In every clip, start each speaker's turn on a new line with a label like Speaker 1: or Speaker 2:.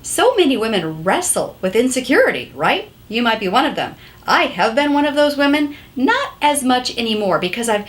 Speaker 1: So many women wrestle with insecurity, right? You might be one of them. I have been one of those women, not as much anymore because I've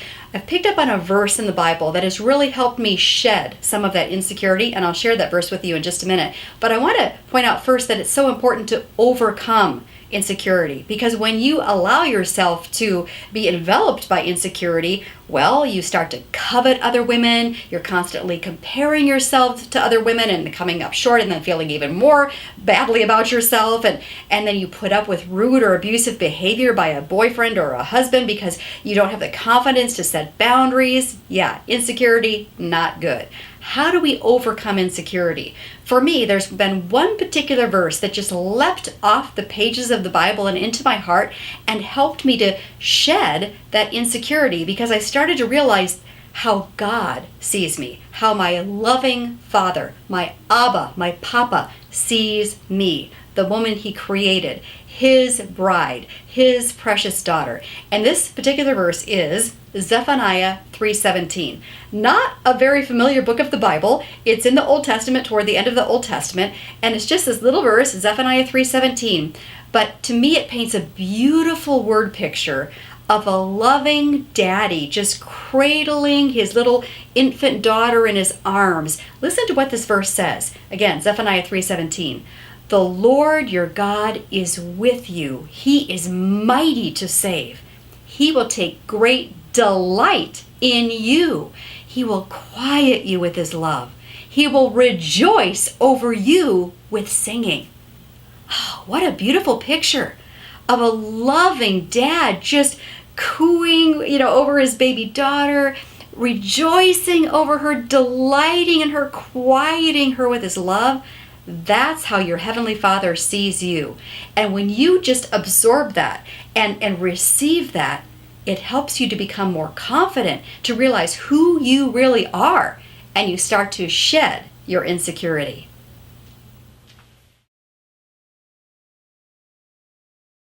Speaker 1: picked up on a verse in the Bible that has really helped me shed some of that insecurity, and I'll share that verse with you in just a minute. But I want to point out first that it's so important to overcome insecurity, because when you allow yourself to be enveloped by insecurity, well, you start to covet other women, you're constantly comparing yourself to other women and coming up short and then feeling even more badly about yourself, and then you put up with rude or abusive behavior by a boyfriend or a husband because you don't have the confidence to set boundaries. Yeah, insecurity, not good. How do we overcome insecurity? For me, there's been one particular verse that just leapt off the pages of the Bible and into my heart and helped me to shed that insecurity, because I started to realize how God sees me, how my loving Father, my Abba, my Papa sees me, the woman He created, His bride, His precious daughter. And this particular verse is Zephaniah 3:17. Not a very familiar book of the Bible. It's in the Old Testament, toward the end of the Old Testament, and it's just this little verse, Zephaniah 3:17. But to me, it paints a beautiful word picture of a loving daddy just cradling his little infant daughter in his arms. Listen to what this verse says. Again, Zephaniah 3:17. The Lord your God is with you. He is mighty to save. He will take great delight in you. He will quiet you with His love. He will rejoice over you with singing. Oh, what a beautiful picture of a loving dad just cooing, over his baby daughter, rejoicing over her, delighting in her, quieting her with His love. That's how your Heavenly Father sees you. And when you just absorb that and receive that, it helps you to become more confident, to realize who you really are, and you start to shed your insecurity.